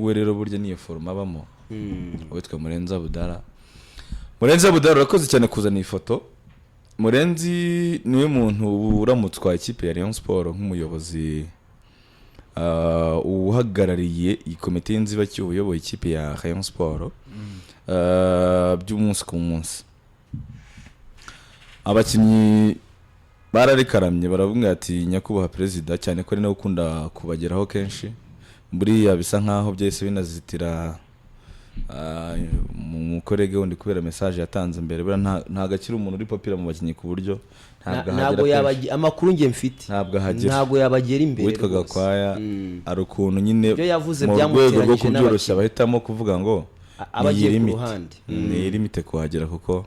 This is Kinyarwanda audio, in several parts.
we rero burya niyo forma abamo witwa Murenzi Abudara. Murenzi Abudara urakoze cyane kuzana ifoto. Murenzi niwe muntu uramutswa ikipe ya Rayon Sport nk'umuyobozi uhagarariye ikomite y'inzibacyuho uyoboye ikipe ya Rayon Sport by'umunsi ku munsi. Abakinnyi bararikaramye baravuga ati nyakubahwa perezida cyane ko ari nawe ukunda kubageraho kenshi buriya bisa nkaho byese binazitira mu korege wundi kubera message yatanze mbere bura nta gakira umuntu uri popira mu bakinnyi ku buryo ntabwo yabagiye amakuru nge mfite ntabwo yabagera imbere witwa Gakwaya ari ukuntu nyine mu rwego rwo kubyoroshya bahitamo kuvuga ngo abagiye ku ruhande ni limite kuhagera kuko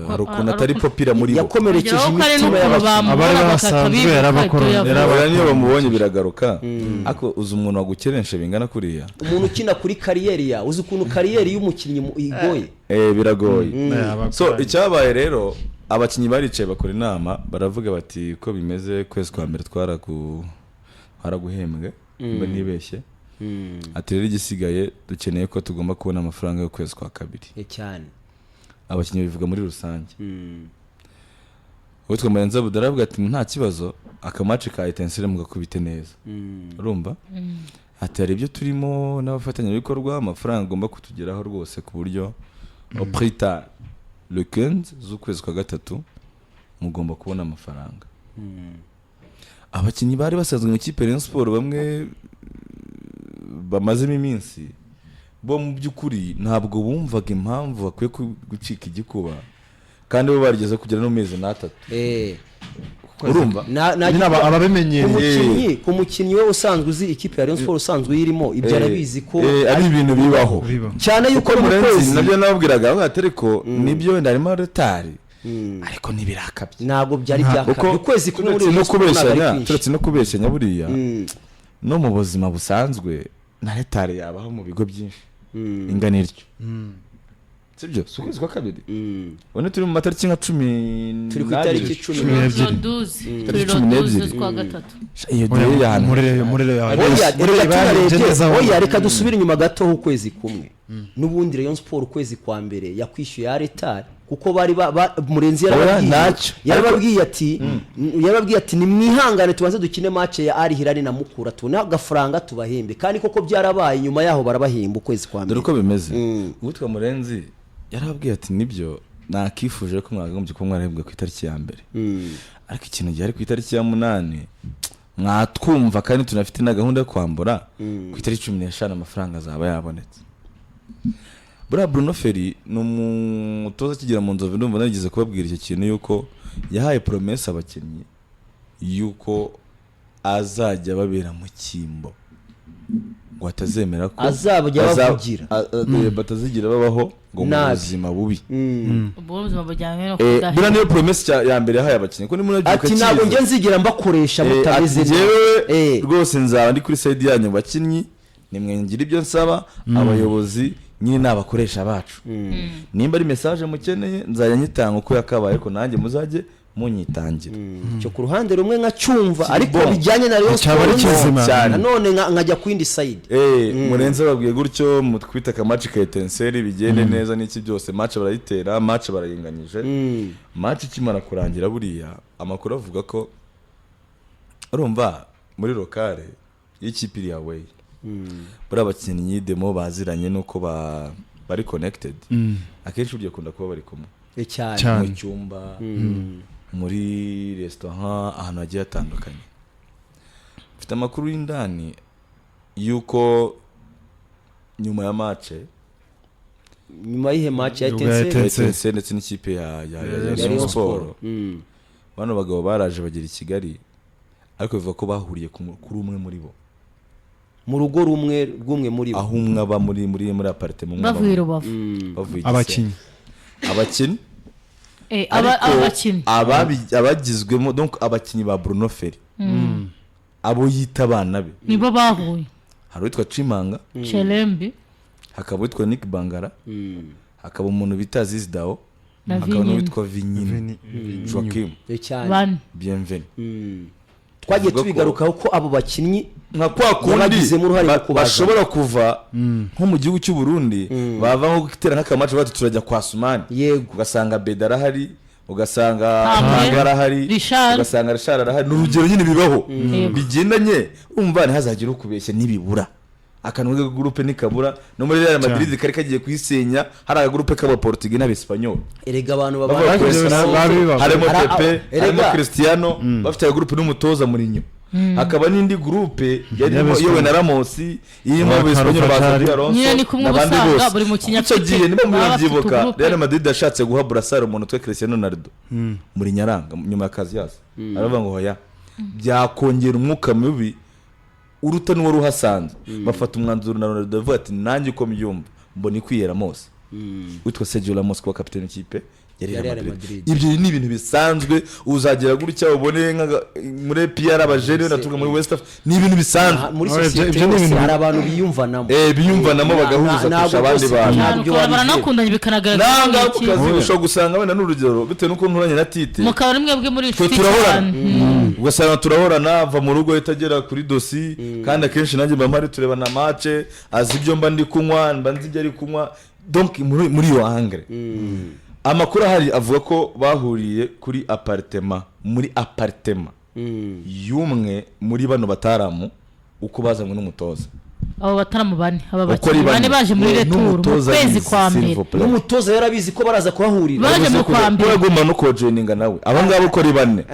hari ukuntu atari popira muri bo yakomerekeje imitima abari basanzwe yarabakoronera niyo bamubonye biragaruka ako uzi umuntu wagukerenshe bingana kuriya umuntu ukina kuri kariyeri ya uzi ukuntu kariyeri y'umukinnyi igoye biragoye so icyabaye rero abakinnyi baricaye bakora inama baravuga bati ko bimeze kwezi kwa mbere twaraguhembwe mba nibeshye ati rero igisigaye dukeneye ko tugomba kubona amafaranga yo kwezi kwa kabiri cyane abakinnyi bivuga muri rusange witwa Murenzi Abudara avuga ati nta kibazo akamace ka Etincelle mugakubite neza urumva ati hari ibyo turimo n'abafatanya bikorwa amafaranga agomba kutugeraho rwose ku buryo oprita le 15 z'ukwezi kwa gatatu mugomba kubona amafaranga. Abakinnyi bari basanzwe mu kipe Rayon Sport bamwe bamazemo iminsi bo mu byukuri ntabwo bumvaga impamvu bakwiye gucika igikuba kandi bo barigeze kugera no mezi n'atatu urumva ababimenyereye ku mukinnyi we usanzwe uzi ikipe ya Rayon Sport usanzwe yirimo ibyo arabizi ko ari ibintu bibaho cyane yuko Murenzi nabyo nababwiraga aho atereko nibyo wenda harimo retari ariko nibirakabye ntabwo byari byakabye ukwezi kumwe muri no kubeshanya turetse no kubeshanya buriya no mu buzima busanzwe na retari yabaho mu bigo byinshi ingana iryo sibyo sukwezi kwa kabiri one turi mu matariki nka 10 turi ku itariki 12 kwa gatatu iyo dore yani oya reka dusubire inyuma gato ukwezi kumwe n'ubundi Rayon Sport ukwezi kwa mbere yakwishyuye aretari kuko bari Murenzi yarababwiye ati ni mwihangane tubanze dukine match ya Al Hilal na Mukura tuna gafaranga tubahembe kandi koko byarabaye nyuma yaho barabahemba ukwezi kwa mbere dore uko bimeze witwa Murenzi yarababwiye ati nibyo nakifuje ko mwagombye ko mwarahembwe ku itariki ya mbere ariko ikintu gihari ku itariki ya 8 mwatwumva kandi tunafite na gahunda yo kwambura ku itariki 15 amafaranga azaba yabonetse. Bruno Ferry n'umutoza kigira mu Nzove ndumva nagize kubabwira icyo kintu yuko yahaye promesse abakinnyi yuko azajya babera mu kimbo ngo atazemera ko azabajya bavugira batazigira babaho ngo mu buzima bubi ubuzima bujyanye no kudahe bura niyo promesse ya mbere yahaye abakinnyi ko ni muri ati ntabwo nge nzigira mbakoresha mutabeze rwose nzaba ndi kuri side yanyu bakinnyi nimwengira ibyo nsaba abayobozi nyine nabakoresha bacu nimba ari message mukeneye nzajya nyitanga uko yakabaye ariko nanjye muzaje munyitangira cyo ku ruhande rumwe nka cyumva ariko bijyanye na Rayon Sport none nkajya kwindi side Murenzi babwiye gutyo mutwita kamaci ka Etincelle bigende neza n'iki byose match barayitera match barayinganyije match kimara kurangira buriya amakuru avuga ko urumva muri locale y'ikipe iri away buri abakinnyi demo baziranye nuko bari connected akenshi ugiye kunda kuba bari kumwe cyane mu cyumba muri restaurant ahantu hagiye hatandukanye. Mfite amakuru y'indani yuko nyuma ya match nyuma y'ihe match ya Etincelle ndetse n'ikipe ya Rayon Sport bano bagabo baraje bagira i Kigali ariko bivuga ko bahuriye kuri umwe muri bo mu rugo rumwe rw'umwe muri bo aho umwe aba muri appartement bavuye Rubavu abakinnyi abagizwemo donc abakinnyi ba Bruno Ferry abo yita abana be nibo bahuye hari witwa Chimanga Chelembi hakaba witwa Nick Bangara hakaba umuntu bita Aziz Dao hakaba n'uwitwa Vinyini Joachim cyane Bienvenue twagiye tubigarukaho ko abo bakinnyi nka kwa kundi bashobora kuva nko mu gihugu cy'u Burundi bava nko gutera nk'akamacu bati turajya kwa Sumani, yego ugasanga Beda arahari, ugasanga Hanga arahari, ugasanga Richard arahari. N'urugero nyine bibaho bigendanye, umva ntihazagira ukubeshya nibibura akanwe groupe nikabura no muri Real Madrid kari kagiye kuyisenya, hari agroupe k'aba Portugal n'Abespanyol. Erega abantu harimo Pepe, harimo Cristiano, bafite groupe n'umutoza Mourinho. Hakaba n'indi groupe yarimo yewe na Ramos, irimo Abespanyol baza Alonso n'abandi bose. Buri mu kinyafite icyo gihe nibo mubyibuka Real Madrid yashatse guha Brassard umuntu twe Cristiano Ronaldo muri Nyaranga nyuma ya Casillas, aravuga ngo hoya byakongera umwuka mubi uruta n'uwo ruhasanze. Bafata umwanzuro na Ronaldo avuga ati nanjye uko mbyumva mbona ikwiyera Ramos, witwa Sergio Ramos kuba kapiteni w'ikipe ya Real Madrid. Ibyo ni ibintu bisanzwe, uzagera gutya ubone muri PR abajene natuka muri West Africa, ni ibintu bisanzwe muri societe yose. Hari abantu biyumvanamo biyumvanamo bagahuza kurusha abandi bantu, baranakundanye bikanagaragara nanga kukazi ushobora gusanga wenda n'urugero bitewe nuko nturanye na Tite mukaba mwebwe muri inshuti cyane, ugasanga turahorana ava mu rugo itagera kuri dosi, kandi akenshi nanjye mba mpari tureba na match, azi ibyo mba ndi kunywa, mba nzi ibyo ari kunywa, donc muri yo angre. Amakuru ahari avuga ko bahuriye kuri muri apartment y'umwe muri bano bataramu uko bazanywe n'umutoza. Abo bataramu bane, aba bakinnyi bane baje muri retour mu kwezi kwa mbere. N'umutoza yarabizi ko baraza kuhahurira, baje mu kwa mbere, bagomba no kojoininga nawe. Aba ngabo uko ari bane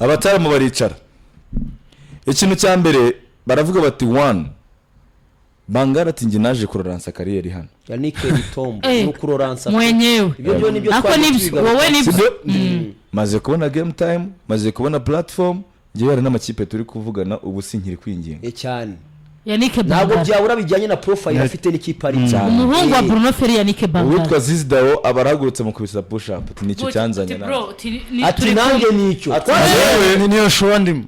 abataramu baricara. Ikintu cya mbere baravuga bati one Bangara ati nge naje kuroransa kariyeri hano. Yannick Bitombo no kuroransa mwenyewe. Ibyo nibyo ako nibyo wowe nibyo. Maze kubona game time, maze kubona platform, ngiye yari n'amakipe turi kuvugana ubu sinkiri kwinginga. Cyane. Yannick Bangara ntabwo byabura bijyanye na profile afite n'ikipe ari cyane. Umuhungu wa Bruno Ferri Yannick Bangara. Witwa Zizdao abaragurutse mu kubisa push up, nicyo cyanzanye nawe. Ati nange nicyo. Ni niyo show ndimo.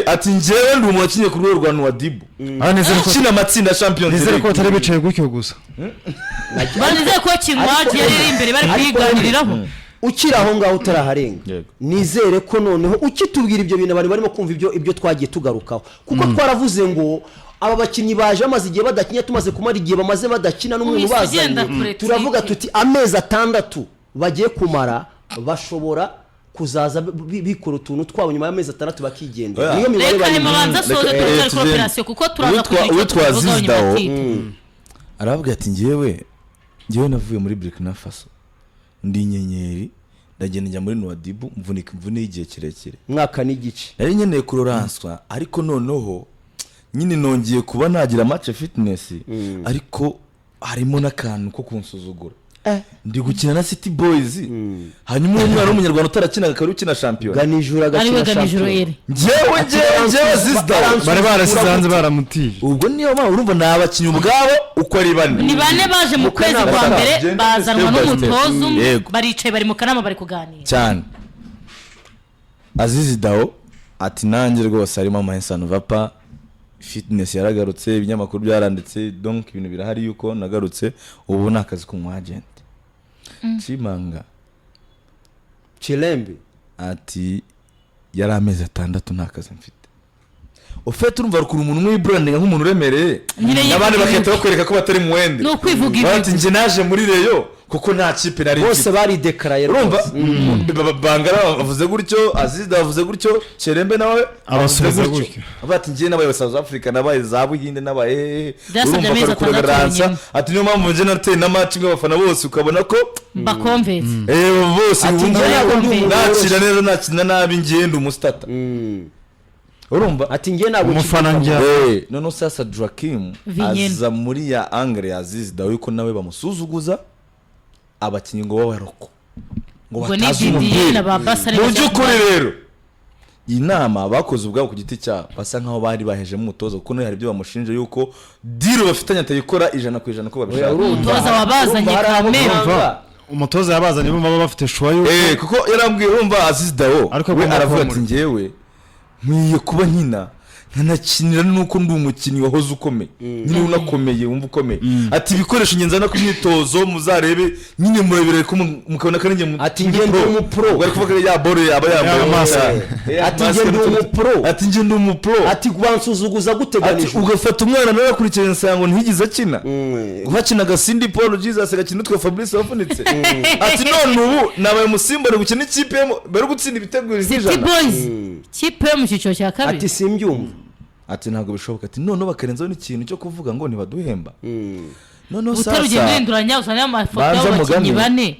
Ati ngewe ndi umukinnyi ku rwego rwa Nwadibu. Kina amatsinda Champions League. Nizere ko atari bicaye gutyo gusa. Banizeye ko kinwaje yari imbere bari kwiganiriraho. Ukira aho ngaho utaraharenga, nizere ko noneho ukitubwira ibyo bintu bari barimo kumva ibyo twagiye tugarukaho, kuko twaravuze ngo aba bakinnyi baje amaze igihe badakinya, tumaze kumara igihe bamaze badakina n'umuntu bazanye, turavuga tuti amezi 6 bagiye kumara bashobora kuzaza bikora utuntu twabo nyuma y'amezi 6 bakigendera. Niyo mibare bari mabanza soze tutari cooperation kuko turaza witwa Zizdao aravuga ati ngewe navuye muri Burkina Faso, ndi inyenyeri ndagenda njya muri Nwadibu mvunika imvune y'igihe kirekire mwaka n'igice, nari nkeneye kuroranswa, ariko noneho nyine nongeye kuba nagira match fitness, ariko harimo n'akantu ko kunsuzugura. Ndi gukina na City Boys, hanyuma umwana w'umunyarwanda utarakinaga kari ukina champion Ganijura gakina champion. Ngewe Zizdao bari barasize baramutije. Ubwo niyo mpamvu urumva nabakinnyi ubwabo uko ari bane, ni bane baje mu kwezi kwa mbere bazanwa n'umutozo baricaye bari mu kanama bari kuganira cyane. Zizdao ati nanjye rwose arimo amahensano vapa, fitness yaragarutse, ibinyamakuru byaranditse, donc ibintu birahari yuko nagarutse, ubu nakazi ku agent. Chimanga Chilembe ati yari amezi 6 nakazi mfite. Ufite urumva rukuru umuntu mw'ibranding nk'umuntu uremereye, nabandi baketa bakwereka ko batari muwende. No kwivuga ibi. Bati nje naje muri Reyo kuko nta kipe nari mfite. Bose bari declare urumva. Bangara bavuze gutyo, Azizda bavuze gutyo, Cherembe nawe abasubiza gutyo. Bati nje nabaye South Africa, nabaye za Buhinde, nabaye urumva ko kuransa. Ati niyo mpamvu nje nateye na match ng'abafana bose ukabona ko bakonvetse. Bose nakira neza nakina nabi ngende umustata. Urumva ati ngiye nabo umufana njya none sasa Joaquim aza muri ya Angre ya Zizdao yuko nawe bamusuzuguza abakinyi ngo babaroko ngo batazi umupira na Basare by'ukuri. Rero inama bakoze ubwabo ku giti cya basa nkaho bari baheje mu mutozo, kuko no hari ibyo bamushinje yuko diro bafitanye atayikora 100% ko babishaka. Umutoza wabazanye kamera, umutoza yabazanye bumva bafite shwayo kuko yarambwiye urumva Zizdao we aravuga ati ngewe nkwiye kuba nkina nkanakinira nuko ndi umukinnyi wahoze ukomeye nyine unakomeye wumva ukomeye ati ibikoresho ngenzana ku myitozo muzarebe nyine murebere ko mukabona ko ninjye ati njye ndi umupro bari kuvuga ya bore aba yambaye ati njye ndi umupro ati njye ndi umupro ati kubansuzuguza guteganije ugafata umwana nawe akurikirana insango ntigize akina guhakina Gasindi Paul Jesus agakina twa Fabrice wafunitse ati none ubu nabaye musimbore gukina ikipe bari gutsinda ibitego City Boys kipe yo mu cyiciro cya kabiri ati simbyumva ati ntabwo bishoboka ati none bakarenzaho n'ikintu cyo kuvuga ngo ntibaduhemba none utarugenda uhinduranya usanga amafoto y'abakinnyi bane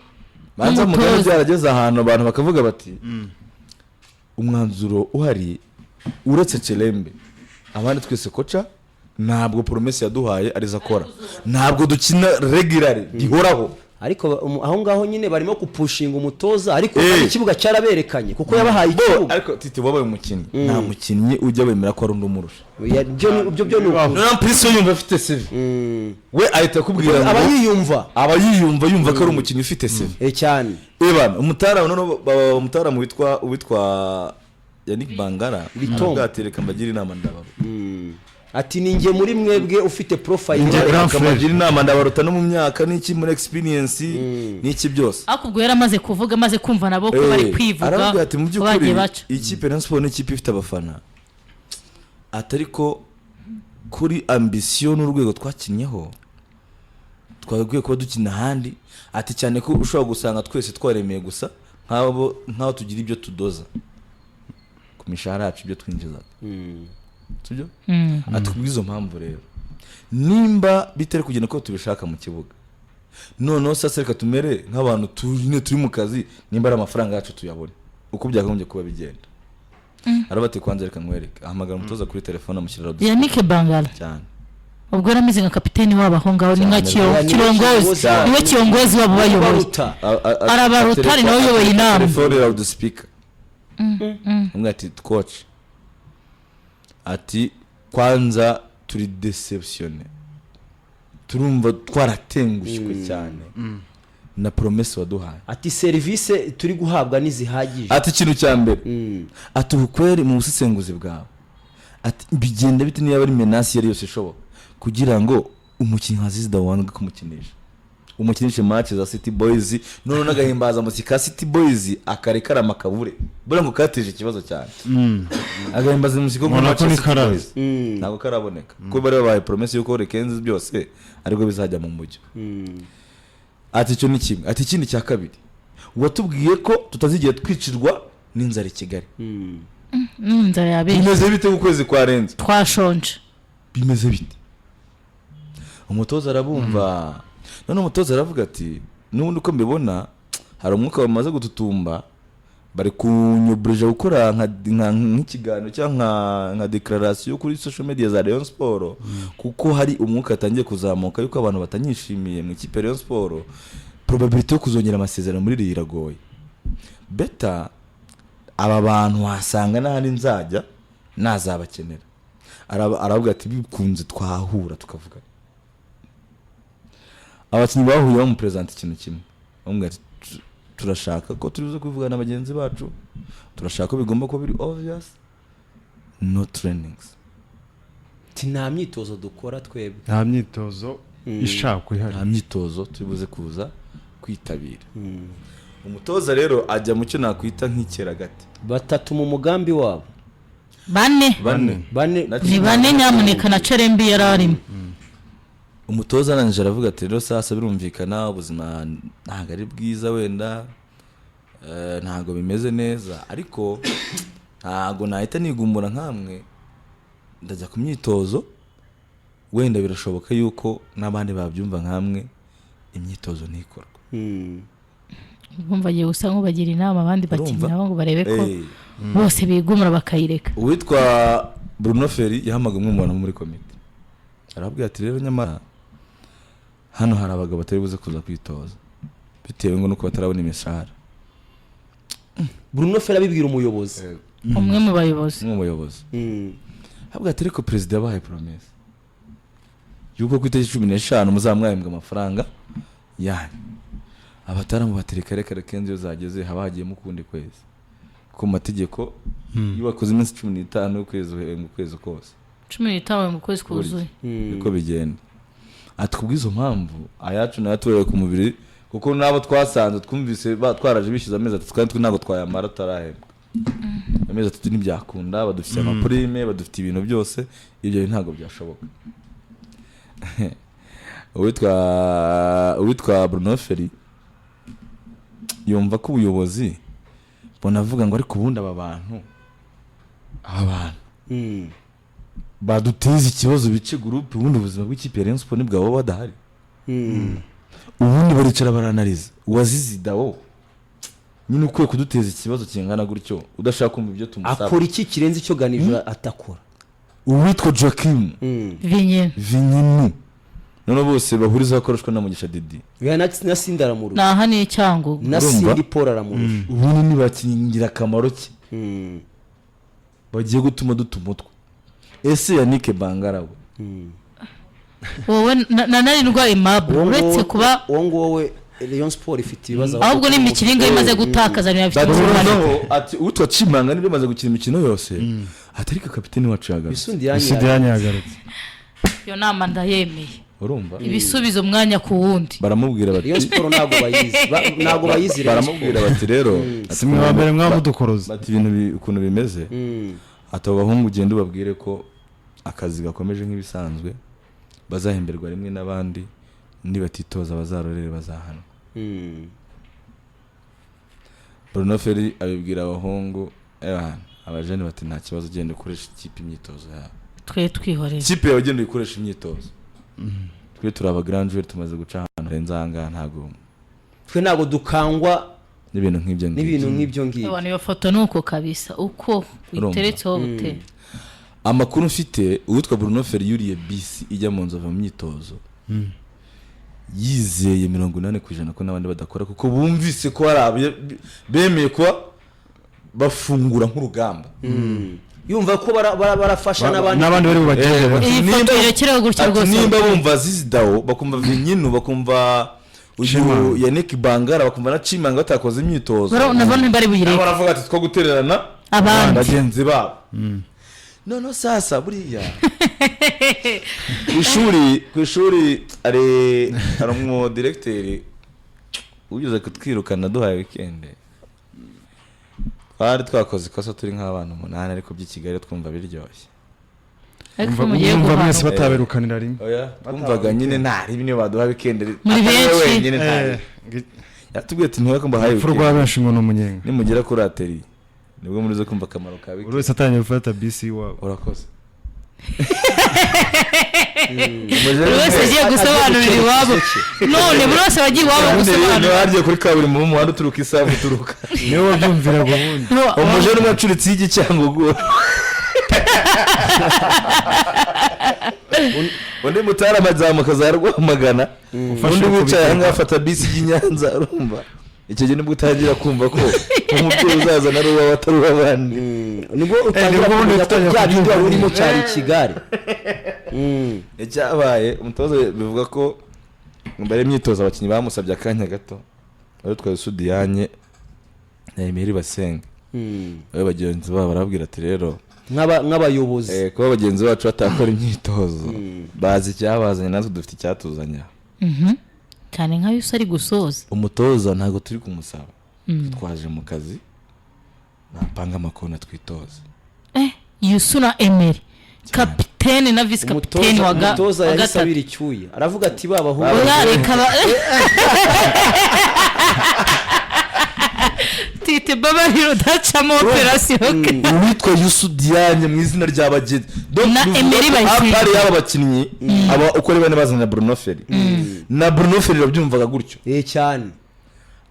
banza mugani byarageze ahantu abantu bakavuga bati umwanzuro uhari uretse Celembe abandi twese koca ntabwo promesse yaduhaye ariza akora ntabwo dukina regularly gihoraho ariko aho ngaho nyine barimo kupushinga umutoza ariko ikibuga cyaraberekanye kuko yabahaye ikibuga ariko titi wabaye umukinnyi nta mukinnyi ujya wemera ko ari undi umurusha byo none Prince yumva afite CV we ahita kubwira ngo aba yiyumva yumva ko ari umukinnyi ufite CV cyane ebana umutara witwa Yannick Bangara bwatereka mbagira inama ndabaro ati ninjye muri mwebwe ufite profile akabagira inama ndabaruta no mu myaka n'iki muri experience n'iki byose akubwo yaramaze kuvuga maze kumva nabo ko bari kwivuga aravuga ati mu by'ukuri ikipe Rayon Sport n'ikipe ifite abafana atariko kuri ambition n'urwego twakinyeho twagwiye kuba dukina handi ati cyane ko ushobora gusanga twese twaremeye gusa nkaho tugira ibyo tudoza ku mishahara yacu ibyo twinjizaga sibyo atukubwizo mpamvu rero nimba bitari kugenda ko tubishaka mu kibuga noneho sasa reka tumere nk'abantu turi mu kazi nimba ari amafaranga yacu tuyabone uko byakagombye kuba bigenda arabati kwanza reka nkwereke ahamagara umutoza kuri telefone amushyirira Yannick Bangala cyane ubwo yarameze nka kapiteni wabo aho ngaho ni nka kirongozi niwe kirongozi wabo bayoboye arabarutari nawe uyoboye inama telefone ya the speaker ati coach ati kwanza turi deceptionné turumva twaratengushwe cyane na promesse waduhaye ati service turi guhabwa nizihagije ati ikintu cya mbere ati ubukwere mu busesenguzi bwawe ati bigenda bite niba ari menace yari yose ishoboka kugira ngo umukinnyi Aziz Dawanga kumukinisha umukinishe match za City Boys none nagahimbaza muzika City Boys akarekara amakabure bura ngo kateje ikibazo cyane agahimbaza muzika ngo match City Boys ntabwo karaboneka ko bari babaye promesse yuko rekenzi byose ariko bizajya mu mujyo ati cyo ni kimwe ati ikindi cya kabiri watubwiye ko tutazigiye twicirwa n'inzara i Kigali n'inzara yabe bimeze bite ukwezi kwa renze twashonje bimeze bite umutoza arabumva none umutoza aravuga ati n'ubundi uko mbibona hari umwuka bamaze gututumba bari kunyubrije gukora nk'ikiganiro cyangwa nka declaration kuri social media za Rayon Sport kuko hari umwuka atangiye kuzamuka yuko abantu batanyishimiye mu ikipe Rayon Sport probability yo kuzongera amasezerano muri iri iragoye beta aba bantu wasanga n'ahandi nzajya nazabakenera aravuga ati bikunze twahura tukavuga abakinnyi bahuye bamupresenta ikintu kimwe bamwe ati turashaka ko turibuze kuvugana na bagenzi bacu turashaka ko bigomba kuba biri obvious no trainings nta myitozo dukora twebwe nta myitozo ishakwa ihari nta myitozo turibuze kuza kwitabira umutoza rero ajya mu cyo nakwita nk'ikera gati batatu mu mugambi wabo bane ni bane nyamuneka na Cerembi yararimo umutoza arangije aravuga ati rero sasa birumvikana ubuzima ntabwo ari bwiza wenda ntabwo bimeze neza ariko ntabwo nahita nigumbura nkamwe ndajya ku myitozo wenda birashoboka yuko n'abandi babyumva nkamwe imyitozo ntikorwa bumva agiye gusa nk'ubagira inama abandi bakinnyi nabo ngo barebe ko bose bigumura bakayireka uwitwa Bruno Ferry yahamaga umwe mu bantu muri komite arabwira ati rero nyamara hano hari abagabo batari buze kuza kwitoza bitewe ngo nuko batarabona imishahara Bruno Ferry abibwira umuyobozi umwe mu bayobozi habwa ati ariko president yabahaye promesse yuko ku itariki 15 muzamwahembwa amafaranga yanyu abataramu batereka reka kenzo zageze haba hagiye mu kundi kwezi ku mategeko iyo wakoze iminsi 15 ukwezi kose 15 mu kwezi kuzuye niko bigenda atubwizo mpamvu ayacu natuye ku mubiri kuko nabo twasanze twumvise twaraje bishiza amezi atatu kandi ntabwo twayamara tarahembwa amezi atatu ntibyakunda badufite amaprime badufite ibintu byose ibyo ntabwo byashoboka uwitwa Bruno Ferry yumva ko ubuyobozi bonavuga ngo ariko ubundi aba bantu baduteza ikibazo bice groupe ubundi ubuzima bw'ikipe ya Rayon Sports bwabo badahari ubundi baricara baranaliza uwazizi dawo nyine ukwiye kuduteza ikibazo kingana gutyo udashaka kumva ibyo tumusaba akora iki kirenze icyo Ganijura atakora uwitwa Joachim Vinyinu none bose bahuriza bakoreshwa na Mugisha Didi na Sindara mu rugo naha ni cyango na Sindi Paul mu rugo ubundi nibakingira akamaro ki bagiye gutuma dutumutwa ese Yannick Bangara we wowe nari ndwaye Aimable uretse kuba wowe Rayon Sports ifite ibibazo ahubwo ni imikiringa imaze gutakaza ni afite ati utwa Chimanga nibyo maze gukina imikino yose atarika kapiteni wacu yagarutse Isundi yagarutse yo nama ndayemeye urumva ibisubizo mwanya ku wundi baramubwira bati Rayon Sports ntago bayizi baramubwira bati rero simwe wa mbere mwamudukoroza bati ibintu ukuntu bimeze atabo bahungu ugenda ubabwire ko akazi gakomeje nk'ibisanzwe bazahemberwa rimwe n'abandi nibatitoza bazarorere bazahana Bruno Ferry abibwira abahungu abajene bati nta kibazo ugende ukoresha ikipe imyitozo yawe twe twihoreye ikipe yawe ugende uyikoresha imyitozo twe turaba grand joueur tumaze guca ahantu renzanga ntago dukangwa n'ibintu nk'ibyo ngibyo abantu bafoto nuko kabisa uko witeretseho bute amakuru mfite uwitwa Bruno Ferry yuriye bisi ijya mu nzova mu myitozo yizeye 80% ko n'abandi badakora kuko bumvise ko hari bemeye ko bafungura nk'urugamba yumva ko barafasha n'abandi bari bubagere iyi foto irekeraho gutya rwose nimba bumva Zizidawo bakumva Vinyinu bakumva uyu Yannick Bangara bakumva na Chimanga batakoze imyitozo nabone bari buyireke baravuga ati two gutererana abandi bagenzi babo no sasa buriya ku ishuri ari mu directeur ugeze kutwirukana duhaye weekend bari twakoze ikosa turi nk'abantu 8 ariko by'ikigali twumva biryoshye ariko mugiye guhana mwese bataberukanira rimwe oya twumvaga nyine ntari bimwe baduha weekend muri benshi nyine ntari yatubwiye ati ntiwe ko mbahaye furwa benshi ngo n'umunyenga nimugera kuri ateri nibwo muri zo kumva akamaro ka weekend uretse atanye gufata BC wawe urakoze buri wese agiye gusobanurira iwabo none buri wese wagiye iwabo gusobanurira harya kuri kaburimbo mu muhanda uturuka isavu uturuka niwe wabyumvira ngo ubundi umuje n'umwacuritse y'igi cyangwa ugura undi mutara amazamuka za Rwamagana undi wicaye ahangaha afata bisi y'Inyanza urumva icyo gihe nibwo utangira kumva ko umubyeyi uzaza na ruba watarura abandi nibwo utangira kumenya ko bya bindi wari urimo cyari Kigali icyabaye umutoza bivuga ko mbere imyitozo abakinnyi bamusabye akanya gato bari twaye Sudiyanye na Emery Basenga abo bagenzi babo barabwira ati rero nk'abayobozi kuba bagenzi bacu batakora imyitozo bazi icyabazanye natwe dufite icyatuzanya cyane nka yusa ari gusoza umutoza ntago turi kumusaba twaje mu kazi napanga amakona twitoza Yusuna Emery kapiteni na vice kapiteni wa umutoza yahise icyuye aravuga ati babaho tite baba hiro dacamo operation witwa Yusudiyanye mu izina rya bagenzi na Emery Basenga ari aba bakinnyi aba uko reba bazana Bruno Ferry na Bruno Ferry babyumvaga gutyo cyane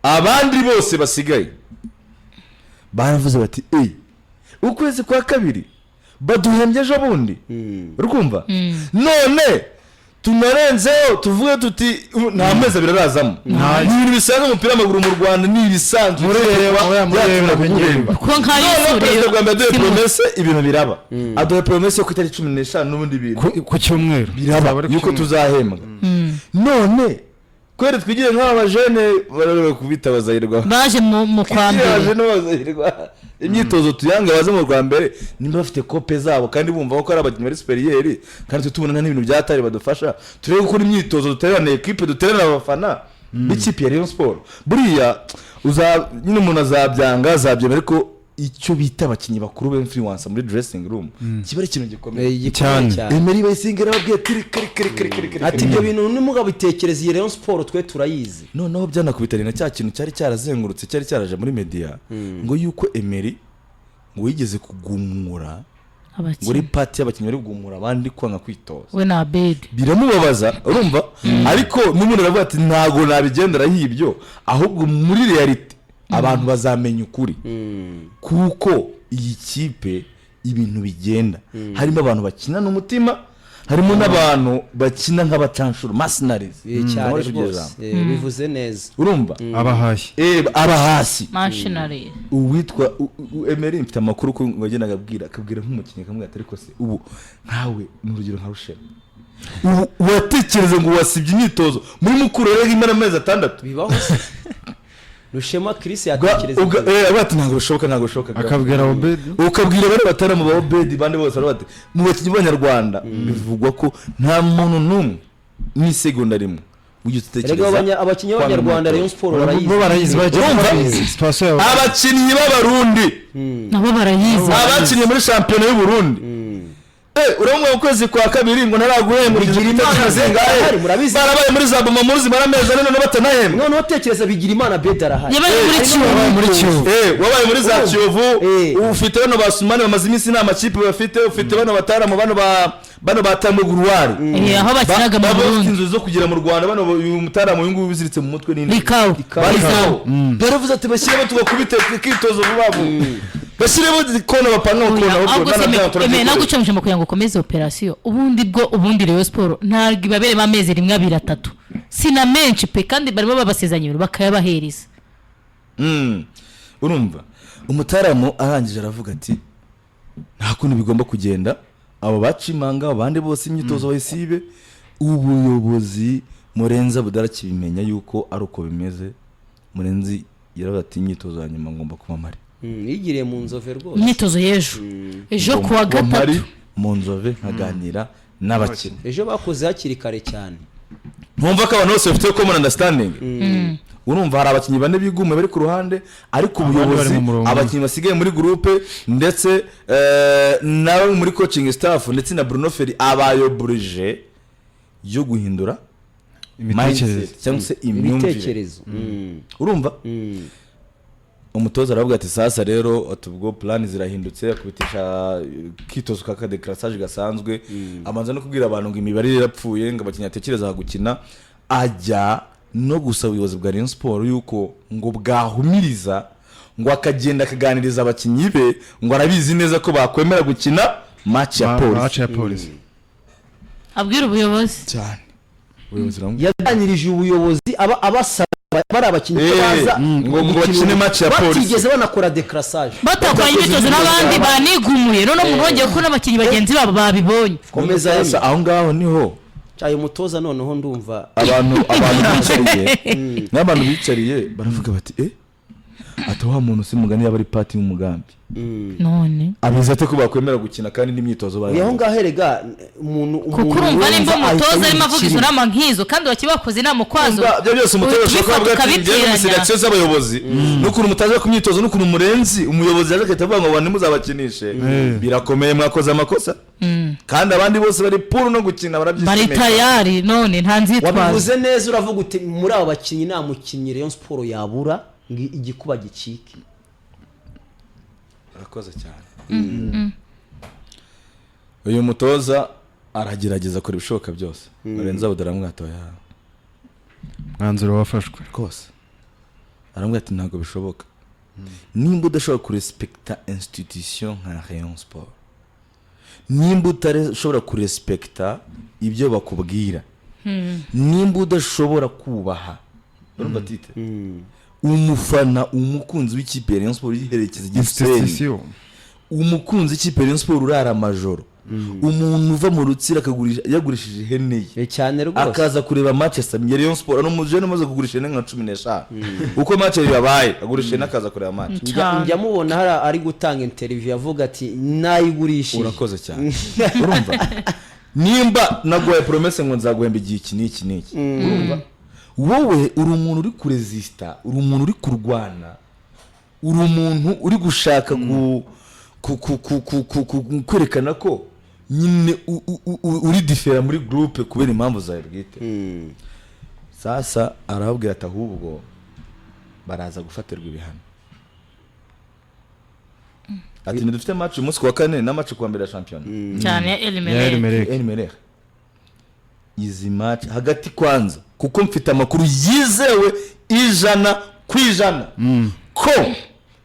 abandi bose basigaye baravuze bati ukwezi kwa kabiri baduhembye ejo bundi urumva none tunarenzeho tuvuge tuti nta mezi abiri arazamo ibintu bisanzwe umupira w'amaguru mu Rwanda ni ibisanzwe ko nka Yusure Rwanda de promesse ibintu biraba adoye promesse yo ku itariki 15 n'ubundi bintu ku cyumweru biraba yuko tuzahembwa none kwere twigire nk'aba jene barabura kubita bazahirwa baje mu kwa mbere bajene bazahirwa imyitozo tuyanga baze mu rwa mbere nimba bafite kope zabo kandi bumva ko ari abakinnyi bari superieur kandi tubona n'ibintu byatari badufasha turebe gukora imyitozo duterana equipe duterana abafana b'ikipe ya Rayon Sport buriya nyine umuntu azabyanga azabyemera ariko icyo bita abakinnyi bakuru b'influencer muri dressing room kiba ari ikintu gikomeye cyane Emery Bayisengera babwiye ati ibyo bintu nimugabo bitekereza iyi Rayon Sport twe turayizi noneho byanakubitanye na cya kintu cyari cyarazengurutse cyari cyaraje muri media ngo yuko Emery ngo yigeze kugumura ngo uri party y'abakinnyi bari kugumura abandi kwanga kwitoza we na Abed biramubabaza urumva ariko n'umuntu aravuga ati ntago nabigendera hibyo ahubwo muri reality abantu bazamenya ukuri kuko iyi kipe ibintu bigenda harimo abantu bakina n'umutima harimo n'abantu bakina nk'abacanshuro mercenaries cyane rwose bivuze neza urumva abahasi mercenaries uwitwa Emery mfite amakuru ko wagenaga akabwira nk'umukinnyi kamwe ariko se ubu nkawe n'urugero nka Rushema watekereza ngo wasibye imyitozo muri mukuru rero imara amezi 6 bibaho Rushema Chris yatekereza abati ntabwo bishoboka akabwira Obed ukabwira bari bataramu ba Obed bande bose bati mu bakinnyi b'Abanyarwanda bivugwa ko nta muntu numwe ni segonda rimwe utekereza abakinnyi b'Abanyarwanda Rayon Sport barayizi abakinnyi b'Abarundi nabo barayizi abakinnyi muri championnat y'u Burundi urumwe ukwezi kwa kabiri ngo naraguhemba bigira imana zengahe murabizi barabaye muri Zabuma muri zimarameza none batanahemba none utekereza bigira imana Bed arahari yabaye muri Kiyovu wabaye muri za Kiyovu ufite bano basumane bamaze iminsi nta makipe bafite ufite bano bataramu bano batamwe guruwari aho bakinaga mu Burundi inzu zo kugira mu Rwanda bano uyu mutaramu uyu nguyu biziritse mu mutwe n'indi Likao baravuze ati bashyiremo tugakubita kwitozo vuba bashyiremo kona bapanga ukona nagucamuje mu kugira ngo ukomeze operation ubundi Rayon Sport ntabwo ibabere bameze rimwe 2-3 sina menshi pe kandi barimo babasezanyiro bakayabahereza urumva umutaramu arangije aravuga ati nta kuntu bigomba kugenda abo bacimanga abandi bose imyitozo bayisibe ubuyobozi Murenza budarakibimenya yuko ari uko bimeze Murenzi yarabati imyitozo hanyuma ngomba kuba mari yigiriye mu Nzove rwose imyitozo ejo kuwa gatatu mu Nzove nkaganira n'abakina ejo bakoze hakiri kare cyane ntumva ko abantu bose bafite common understanding urumva hari abakinnyi bane bigume bari ku ruhande ariko ubuyobozi abakinnyi basigaye muri groupe ndetse nawe muri coaching staff ndetse na Bruno Ferri abayoborije yo guhindura imitekerereze cyangwa se imyumvire urumva umutoza aravuga ati sasa rero atubwo plan zirahindutse akubitisha kitozo ka declassage gasanzwe amanza no kubwira abantu ngo imibare yarapfuye ngo abakinnyi atekereza gukina ajya no gusaba ubuyobozi bwa Rayon Sport yuko ngo bwahumiriza ngo akagenda akaganiriza abakinnyi be ngo arabizi neza ko bakwemera gukina match ya police abwira ubuyobozi cyane ubuyobozi yaganirije ubuyobozi abasaba bari abakinnyi baza ngo bakine match ya police batigeze banakora declassage batakwanye imyitozo n'abandi banigumuye none umuntu wongeye ko n'abakinnyi bagenzi babo babibonye komeza yasa aho ngaho niho cyaye umutoza noneho ndumva abantu bicariye baravuga bati ati wa muntu si mugani yaba ari party y'umugambi none abiza ate ko bakwemera gukina kandi n'imyitozo bari aho ngaho herega umuntu kukurumva nimba umutoza arimo avuga inama nk'izo kandi bakibakoze inama kwazo byo byose umutoza ashobora kuvuga ati ngiye mu selection z'abayobozi n'ukuntu mutaje ku myitozo n'ukuntu Murenzi umuyobozi yaje akahita avuga ngo abantu muzabakinishe birakomeye mwakoze amakosa kandi abandi bose bari puru no gukina barabyishimiye bari tayari none nta nzitwaza wabivuze neza uravuga uti muri abo bakinnyi nta mukinnyi Rayon Sport yabura igikuba gicike arakoze cyane uyu mutoza aragerageza kuri ibishoboka byose Murenzi budaramwato ya mwanzuro wafashwe rwose aramubwira ati ntabwo bishoboka nimba udashobora kurespecta institution nka Rayon Sport nimba utashobora kurespecta ibyo bakubwira nimba udashobora kubaha urumva tite umufana umukunzi w'ikipe ya Rayon Sport yiherekeza igisenyi umukunzi w'ikipe ya Rayon Sport urara amajoro umuntu uva mu Rutsiro akagurisha yagurishije ihene ye cyane rwose akaza kureba match ya Rayon Sport no mujene maze kugurisha ihene nka 15 uko match yabaye agurisha ihene akaza kureba match njya mubona hari ari gutanga interview avuga ati nayigurishije urakoze cyane urumva nimba nagoye promesse ngo nzaguhemba igihe iki n'iki urumva wowe uri umuntu uri kuresista uri umuntu uri kurwana uri umuntu uri gushaka kwerekana ko nyine uri different muri groupe kubera impamvu zawe bwite sasa arababwira ati ahubwo baraza gufatirwa ibihano ati dufite match umunsi wa kane na match kwa mbere ya champion cyane Elimelech izi match hagati kwanza kuko mfite amakuru yizewe 100% ko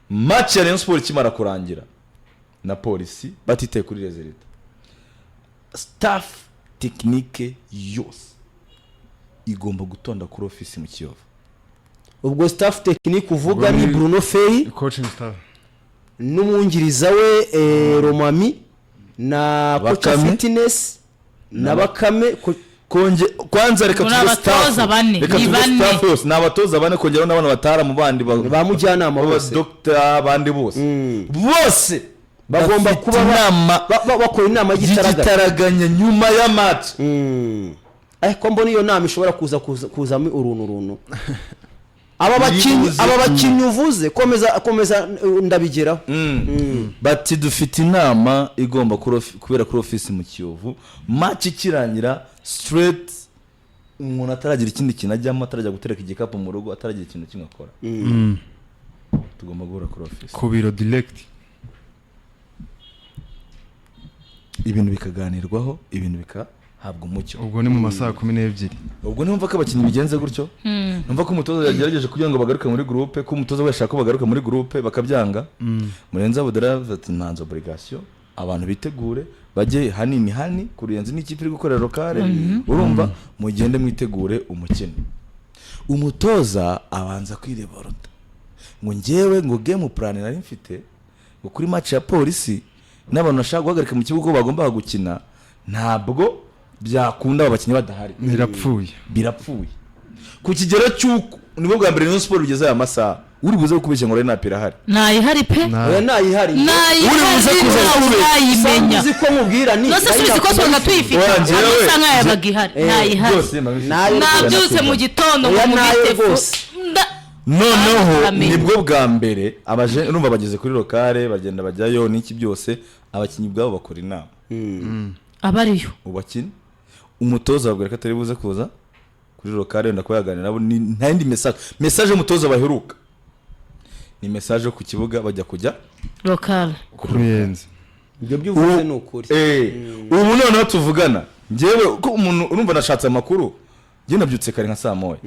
match ya Rayon Sport kimara kurangira na polisi batite kuri resultat staff technique yose igomba gutonda kuri office mu Kiyovu ubwo staff technique uvuga ni Bruno Ferry coaching staff n'umwungiriza we Romami na coach fitness na Bakame konje kwanza reka tuve staff reka tuve staff yose n'abatoza bane kongera n'abana batara mu bandi bamujyanama bose doctor bandi bose bagomba kuba bakora inama y'igitaraganya nyuma ya match ko mbona iyo nama ishobora kuzamo uruntu aba bakinyi uvuze komeza ndabigeraho bati dufite inama igomba kubera kuri office mu Kiyovu match ikirangira straight umuntu ataragira ikindi kintu ajyamo atarajya gutereka igikapu mu rugo ataragira ikintu kimwe akora tugomba guhura kuri office ku biro direct ibintu bikaganirwaho ibintu bikahabwa umucyo ubwo ni mu masaha 12 ubwo numva ko abakinnyi bigenze gutyo numva ko umutoza yagerageje kugira ngo bagaruke muri groupe ko umutoza washaka ko bagaruka muri groupe bakabyanga Murenza Budara ati ntanzo obligation abantu bitegure bajye hanini kurenza n'ikipe iri gukorera lokale urumva mugende mwitegure umukino umutoza abanza kwireborota ngo ngewe ngo game plan nari mfite ngo kuri match ya polisi n'abantu bashaka guhagarika mu kibuga bagomba gukina ntabwo byakunda abakinnyi badahari birapfuye ku kigero cy'uko nibwo bwa mbere Rayon Sport ugeze aya masaha uri buze kubeshya ngo nta hari nayihari pe nayihari uri buze kuzayimenya uzi ko mubwira ni nose subize ko songa tuyifite amasa nkaya bagihari nayihari nabyutse mu gitondo ngo mubite noneho nibwo bwa mbere abaje urumva bageze kuri lokale bagenda bajyayo n'iki byose abakinnyi bwabo bakora inama abariyo ubakina umutoza babwira ko atari buze kuza kuri lokale wenda ko yaganira nabo nta yindi message umutoza baheruka ni message ku kibuga bajya kujya lokale kuruyenze ibyo byuvuze ni ukuri ubu noneho tuvugana ngewe ko umuntu urumva nashatse amakuru nge nabyutse kare nka saa moya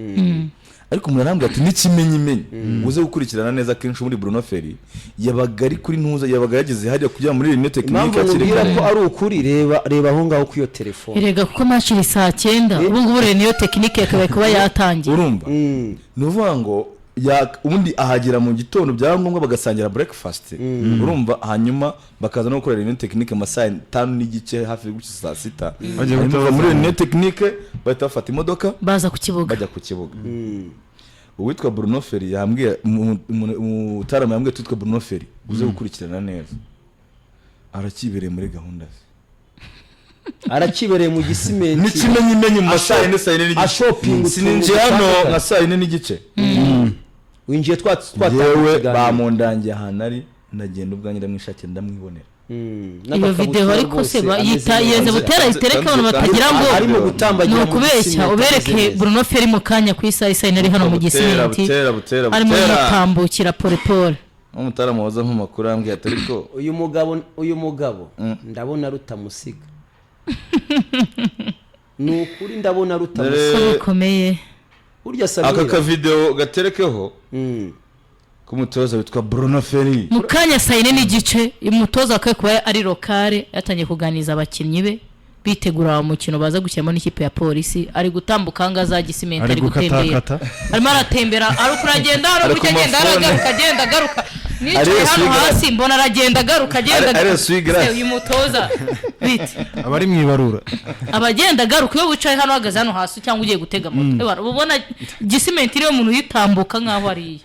ariko umuntu arambwira ati n'ikimenyimenyi uze gukurikirana neza kenshi muri Bruno Ferry yabaga ari kuri ntuza yabaga yageze hajya kujya muri Reunion Technique akiri ko ari ukuri reba aho ngaho ku iyo telefone erega kuko match iri saa 9 ubu ngubu Reunion Technique yakabaye kuba yatangiye urumva nuvuga ngo ubundi ahagera mu gitondo byangombwa bagasangira breakfast urumva hanyuma bakaza no gukora Reunion Technique amasaha 5 n'igice hafi gucya saa 6 bajya muri Reunion Technique bahita bafata imodoka baza ku kibuga bajya ku kibuga uwitwa Bruno Ferry yambwiye umutarama yambwiye twitwa Bruno Ferry uze gukurikirana neza arakibereye muri gahunda ze arakibereye mu gisimenti n'ikimenyimenyi mu masaha 4 n'igice sininjiye hano nka saa 4 n'igice winjiye yewe bamundangiye ahantu ari ndagenda ubwanjye ndamwishakira ndamwibonera iyo video ariko se yitayeze butera itereke abantu batagira ngo arimo gutambagira no kubeshya ubereke Bruno Ferry mu kanya ku isa nari hano mu gisimenti arimo yitambukira pole umutarama waza nk'amakuru ambwiye ati ariko uyu mugabo ndabona rutamusiga nukuri ndabona rutamusiga bikomeye urya Samira aka video gaterekeho kumutoza witwa Bruno Ferry mukanya saa 4 n'igice umutoza akaye kuba ari lokale yatangiye kuganiza abakinnyi be bitegura umukino baza gushyiramo n'ikipe ya polisi ari gutambuka anga za gisimenti ari gutembera arimo aratembera ari kuragenda ari kugenda agenda agaruka nicaye hano hasi mbona aragenda agaruka uyu mutoza bite abari mu ibarura abagenda agaruka iyo wicaye hano hagaze hano hasi cyangwa ugiye gutega moto ubona gisimenti niyo muntu yitambuka nkaho ariye